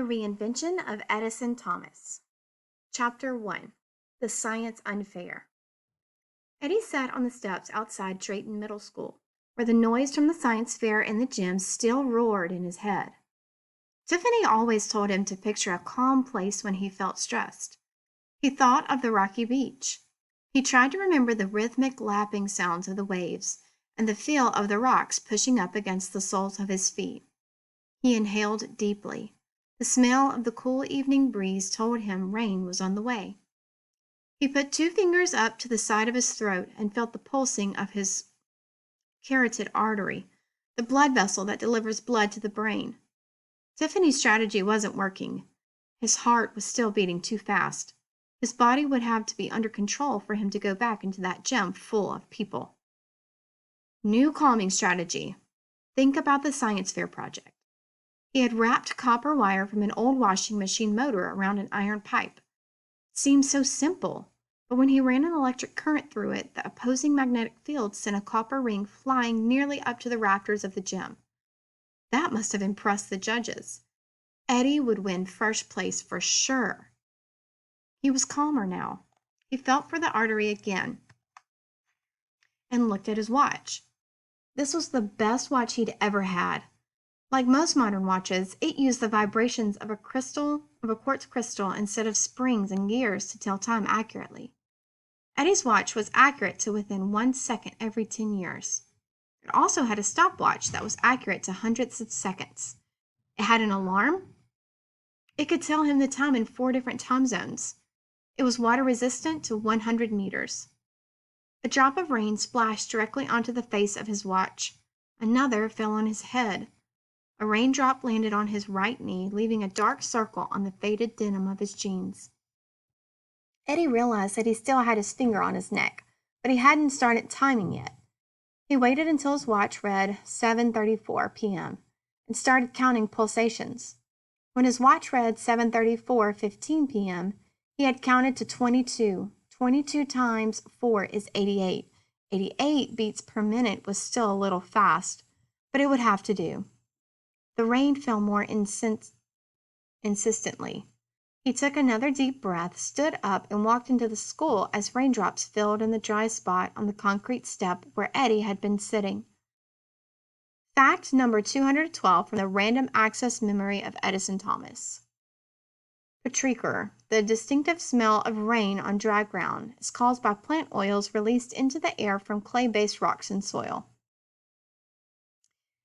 The Reinvention of Edison Thomas. Chapter 1. The Science Unfair. Eddie sat on the steps outside Drayton Middle School, where the noise from the science fair in the gym still roared in his head. Tiffany always told him to picture a calm place when he felt stressed. He thought of the rocky beach. He tried to remember the rhythmic lapping sounds of the waves and the feel of the rocks pushing up against the soles of his feet. He inhaled deeply. The smell of the cool evening breeze told him rain was on the way. He put 2 fingers up to the side of his throat and felt the pulsing of his carotid artery, the blood vessel that delivers blood to the brain. Tiffany's strategy wasn't working. His heart was still beating too fast. His body would have to be under control for him to go back into that gym full of people. New calming strategy. Think about the science fair project. He had wrapped copper wire from an old washing machine motor around an iron pipe. It seemed so simple, but when he ran an electric current through it, the opposing magnetic field sent a copper ring flying nearly up to the rafters of the gym. That must have impressed the judges. Eddie would win first place for sure. He was calmer now. He felt for the artery again and looked at his watch. This was the best watch he'd ever had. Like most modern watches, it used the vibrations of a quartz crystal instead of springs and gears to tell time accurately. Eddie's watch was accurate to within 1 second every 10 years. It also had a stopwatch that was accurate to hundredths of seconds. It had an alarm. It could tell him the time in 4 different time zones. It was water resistant to 100 meters. A drop of rain splashed directly onto the face of his watch. Another fell on his head. A raindrop landed on his right knee, leaving a dark circle on the faded denim of his jeans. Eddie realized that he still had his finger on his neck, but he hadn't started timing yet. He waited until his watch read 7:34 p.m. and started counting pulsations. When his watch read 7:34:15 p.m., he had counted to 22. 22 times 4 is 88. 88 beats per minute was still a little fast, but it would have to do. The rain fell more insistently. He took another deep breath, stood up, and walked into the school as raindrops filled in the dry spot on the concrete step where Eddie had been sitting. Fact number 212 from the Random Access Memory of Edison Thomas. Petrichor, the distinctive smell of rain on dry ground, is caused by plant oils released into the air from clay-based rocks and soil.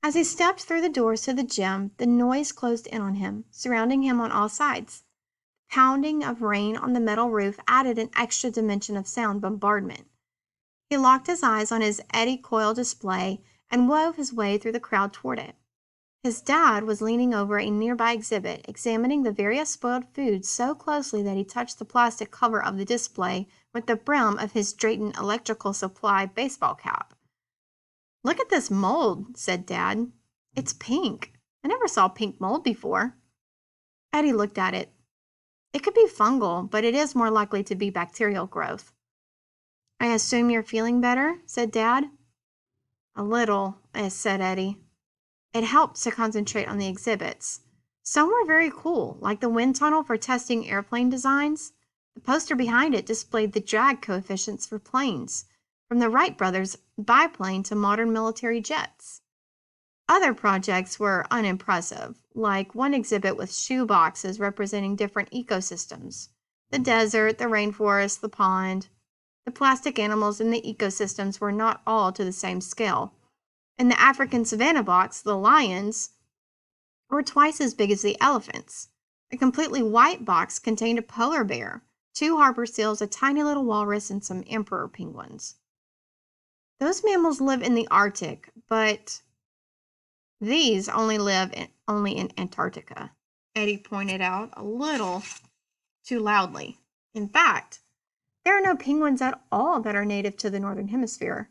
As he stepped through the doors to the gym, the noise closed in on him, surrounding him on all sides. The pounding of rain on the metal roof added an extra dimension of sound bombardment. He locked his eyes on his Eddy coil display and wove his way through the crowd toward it. His dad was leaning over a nearby exhibit, examining the various spoiled foods so closely that he touched the plastic cover of the display with the brim of his Drayton Electrical Supply baseball cap. "Look at this mold," said Dad. "It's pink. I never saw pink mold before." Eddie looked at it. "It could be fungal, but it is more likely to be bacterial growth." "I assume you're feeling better?" said Dad. "A little," said Eddie. It helped to concentrate on the exhibits. Some were very cool, like the wind tunnel for testing airplane designs. The poster behind it displayed the drag coefficients for planes, from the Wright brothers' biplane to modern military jets. Other projects were unimpressive, like one exhibit with shoe boxes representing different ecosystems: the desert, the rainforest, the pond. The plastic animals in the ecosystems were not all to the same scale. In the African savanna box, the lions were twice as big as the elephants. A completely white box contained a polar bear, 2 harbor seals, a tiny little walrus, and some emperor penguins. "Those mammals live in the Arctic, but these only live in Antarctica," Eddie pointed out a little too loudly. "In fact, there are no penguins at all that are native to the Northern Hemisphere."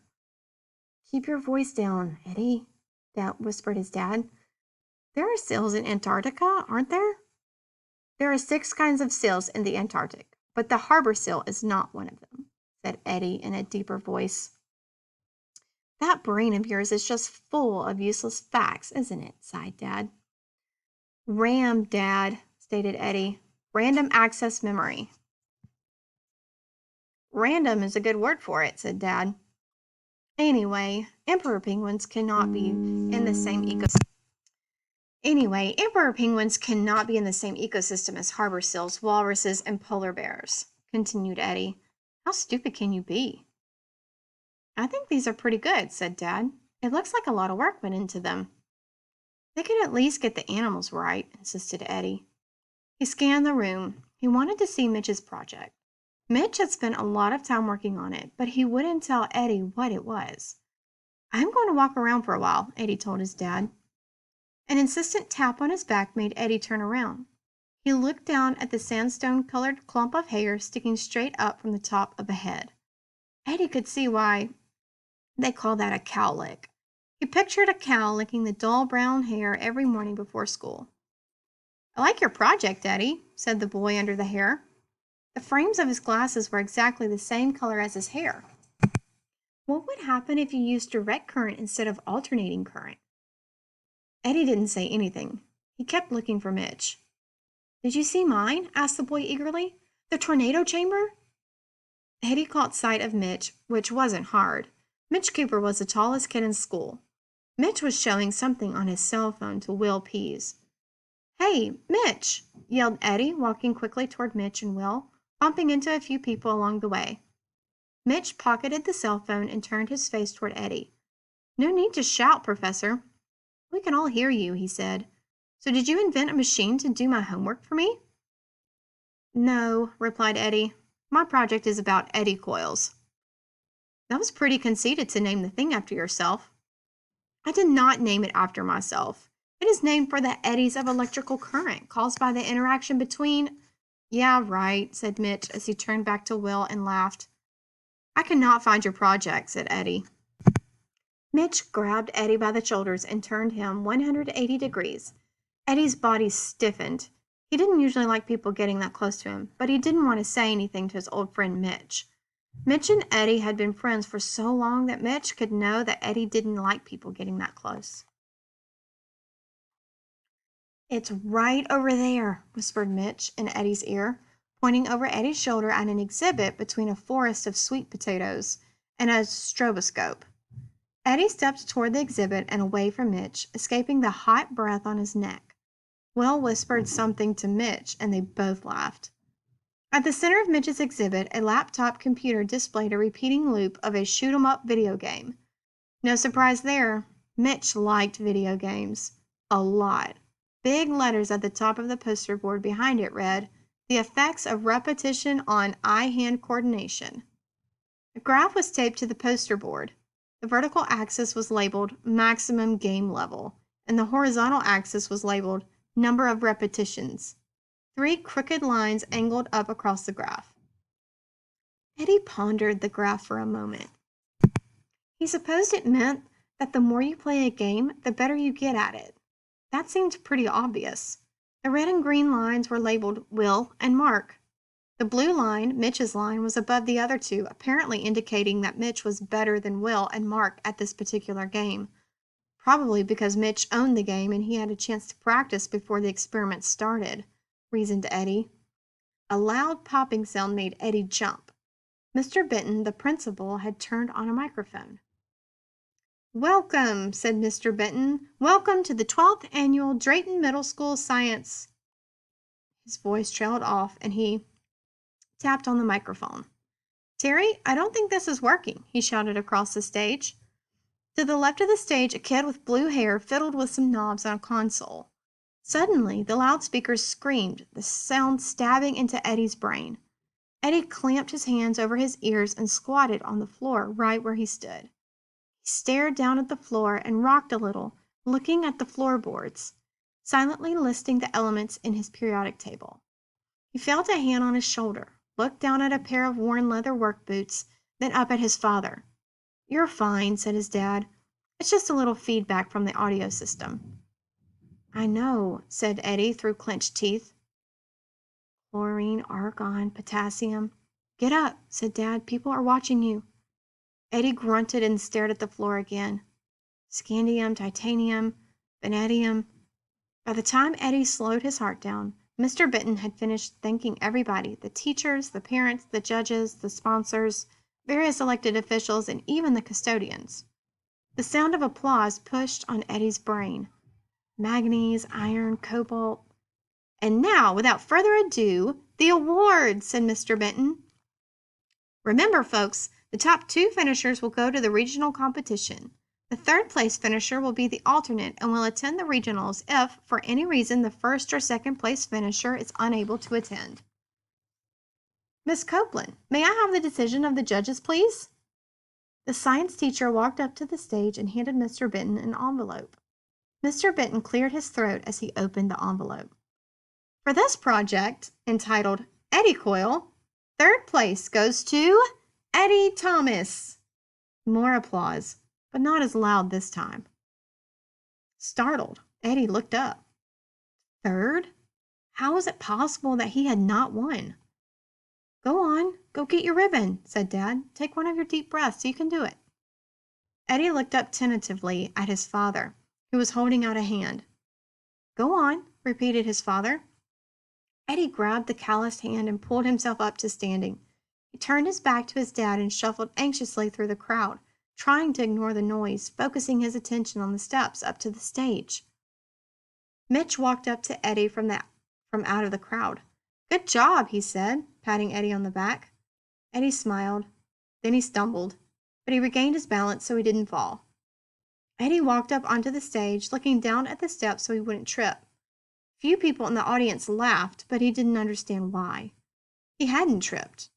"Keep your voice down, Eddie," whispered his dad. "There are seals in Antarctica, aren't there?" "There are 6 kinds of seals in the Antarctic, but the harbor seal is not one of them," said Eddie in a deeper voice. "That brain of yours is just full of useless facts, isn't it?" sighed Dad. "Ram, Dad," stated Eddie. Random access memory. Random is a good word for it, said Dad. Anyway, emperor penguins cannot be in the same ecosystem as harbor seals, walruses, and polar bears, continued Eddie. How stupid can you be? I think these are pretty good, said Dad. It looks like a lot of work went into them. They could at least get the animals right, insisted Eddie. He scanned the room. He wanted to see Mitch's project. Mitch had spent a lot of time working on it, but he wouldn't tell Eddie what it was. I'm going to walk around for a while, Eddie told his dad. An insistent tap on his back made Eddie turn around. He looked down at the sandstone-colored clump of hair sticking straight up from the top of the head. Eddie could see why they call that a cow lick. He pictured a cow licking the dull brown hair every morning before school. I like your project, Eddie, said the boy under the hair. The frames of his glasses were exactly the same color as his hair. What would happen if you used direct current instead of alternating current? Eddie didn't say anything. He kept looking for Mitch. Did you see mine? Asked the boy eagerly. The tornado chamber? Eddie caught sight of Mitch, which wasn't hard. Mitch Cooper was the tallest kid in school. Mitch was showing something on his cell phone to Will Pease. Hey, Mitch, yelled Eddie, walking quickly toward Mitch and Will, bumping into a few people along the way. Mitch pocketed the cell phone and turned his face toward Eddie. No need to shout, Professor. We can all hear you, he said. So did you invent a machine to do my homework for me? No, replied Eddie. My project is about eddy coils. That was pretty conceited to name the thing after yourself. I did not name it after myself. It is named for the eddies of electrical current caused by the interaction between... Yeah, right, said Mitch as he turned back to Will and laughed. I cannot find your project, said Eddie. Mitch grabbed Eddie by the shoulders and turned him 180 degrees. Eddie's body stiffened. He didn't usually like people getting that close to him, but he didn't want to say anything to his old friend Mitch. Mitch and Eddie had been friends for so long that Mitch could know that Eddie didn't like people getting that close. It's right over there, whispered Mitch in Eddie's ear, pointing over Eddie's shoulder at an exhibit between a forest of sweet potatoes and a stroboscope. Eddie stepped toward the exhibit and away from Mitch, escaping the hot breath on his neck. Will whispered something to Mitch, and they both laughed. At the center of Mitch's exhibit, a laptop computer displayed a repeating loop of a shoot-'em-up video game. No surprise there. Mitch liked video games. A lot. Big letters at the top of the poster board behind it read, "The effects of repetition on eye-hand coordination." A graph was taped to the poster board. The vertical axis was labeled maximum game level, and the horizontal axis was labeled number of repetitions. 3 crooked lines angled up across the graph. Eddie pondered the graph for a moment. He supposed it meant that the more you play a game, the better you get at it. That seemed pretty obvious. The red and green lines were labeled Will and Mark. The blue line, Mitch's line, was above the other two, apparently indicating that Mitch was better than Will and Mark at this particular game. Probably because Mitch owned the game and he had a chance to practice before the experiment started, reasoned Eddie. A loud popping sound made Eddie jump. Mr. Benton, the principal, had turned on a microphone. "Welcome," said Mr. Benton. "Welcome to the 12th Annual Drayton Middle School Science." His voice trailed off and he tapped on the microphone. "Terry, I don't think this is working," he shouted across the stage. To the left of the stage, a kid with blue hair fiddled with some knobs on a console. Suddenly, the loudspeakers screamed, the sound stabbing into Eddie's brain. Eddie clamped his hands over his ears and squatted on the floor right where he stood. He stared down at the floor and rocked a little, looking at the floorboards, silently listing the elements in his periodic table. He felt a hand on his shoulder, looked down at a pair of worn leather work boots, then up at his father. "You're fine," said his dad. "It's just a little feedback from the audio system." "I know," said Eddie through clenched teeth. "Chlorine, argon, potassium." "Get up," said Dad. "People are watching you." Eddie grunted and stared at the floor again. Scandium, titanium, vanadium. By the time Eddie slowed his heart down, Mr. Benton had finished thanking everybody, the teachers, the parents, the judges, the sponsors, various elected officials, and even the custodians. The sound of applause pushed on Eddie's brain. Manganese, iron, cobalt. And now, without further ado, the awards, said Mr. Benton. Remember, folks, the top 2 finishers will go to the regional competition. The 3rd place finisher will be the alternate and will attend the regionals if, for any reason, the 1st or 2nd place finisher is unable to attend. Miss Copeland, may I have the decision of the judges, please? The science teacher walked up to the stage and handed Mr. Benton an envelope. Mr. Benton cleared his throat as he opened the envelope. For this project, entitled Eddy Coil, 3rd place goes to Eddie Thomas. More applause, but not as loud this time. Startled, Eddie looked up. 3rd? How was it possible that he had not won? Go on, go get your ribbon, said Dad. Take one of your deep breaths, you can do it. Eddie looked up tentatively at his father, who was holding out a hand. Go on, repeated his father. Eddie grabbed the calloused hand and pulled himself up to standing. He turned his back to his dad and shuffled anxiously through the crowd, trying to ignore the noise, focusing his attention on the steps up to the stage. Mitch walked up to Eddie from out of the crowd. Good job, he said, patting Eddie on the back. Eddie smiled. Then he stumbled, but he regained his balance so he didn't fall. Eddie walked up onto the stage, looking down at the steps so he wouldn't trip. Few people in the audience laughed, but he didn't understand why. He hadn't tripped.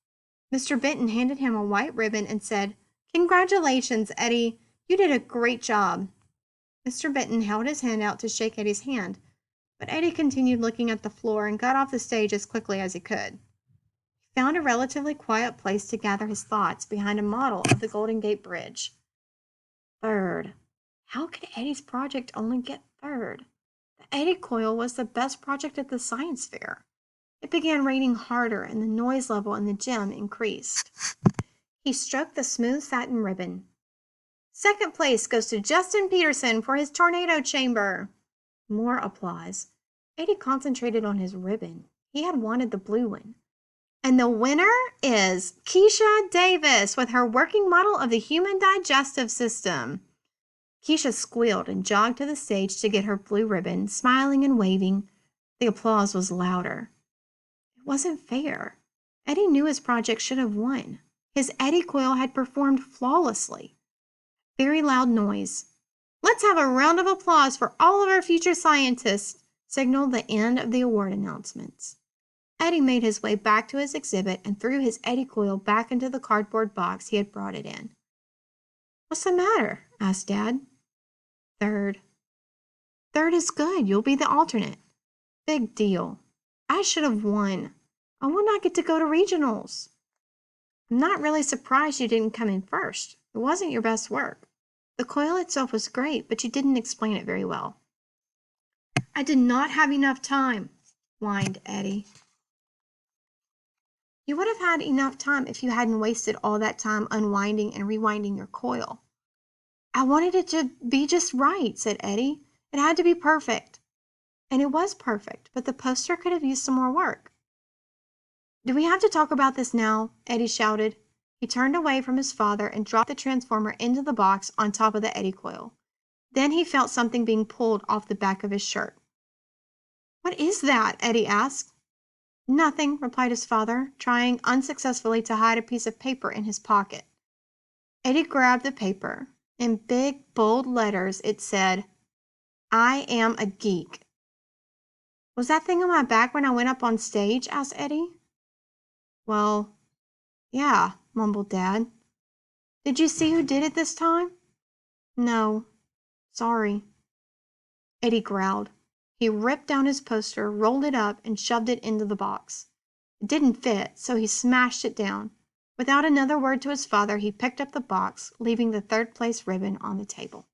Mr. Benton handed him a white ribbon and said, Congratulations, Eddie. You did a great job. Mr. Benton held his hand out to shake Eddie's hand, but Eddie continued looking at the floor and got off the stage as quickly as he could. He found a relatively quiet place to gather his thoughts behind a model of the Golden Gate Bridge. 3rd. How could Eddie's project only get 3rd? The Eddy Coil was the best project at the science fair. It began raining harder and the noise level in the gym increased. He stroked the smooth satin ribbon. 2nd place goes to Justin Peterson for his tornado chamber. More applause. Eddie concentrated on his ribbon. He had wanted the blue one. And the winner is Keisha Davis with her working model of the human digestive system. Keisha squealed and jogged to the stage to get her blue ribbon, smiling and waving. The applause was louder. It wasn't fair. Eddie knew his project should have won. His Eddy Coil had performed flawlessly. Very loud noise. Let's have a round of applause for all of our future scientists, signaled the end of the award announcements. Eddie made his way back to his exhibit and threw his Eddy Coil back into the cardboard box he had brought it in. What's the matter? Asked Dad. 3rd. 3rd is good. You'll be the alternate. Big deal. I should have won. I will not get to go to regionals. I'm not really surprised you didn't come in first. It wasn't your best work. The coil itself was great, but you didn't explain it very well. I did not have enough time, whined Eddie. You would have had enough time if you hadn't wasted all that time unwinding and rewinding your coil. I wanted it to be just right, said Eddie. It had to be perfect. And it was perfect, but the poster could have used some more work. Do we have to talk about this now? Eddie shouted. He turned away from his father and dropped the transformer into the box on top of the Eddy Coil. Then he felt something being pulled off the back of his shirt. What is that? Eddie asked. Nothing, replied his father, trying unsuccessfully to hide a piece of paper in his pocket. Eddie grabbed the paper. In big, bold letters, it said, I am a geek. Was that thing on my back when I went up on stage? Asked Eddie. Well, yeah, mumbled Dad. Did you see who did it this time? No, sorry. Eddie growled. He ripped down his poster, rolled it up, and shoved it into the box. It didn't fit, so he smashed it down. Without another word to his father, he picked up the box, leaving the third-place ribbon on the table.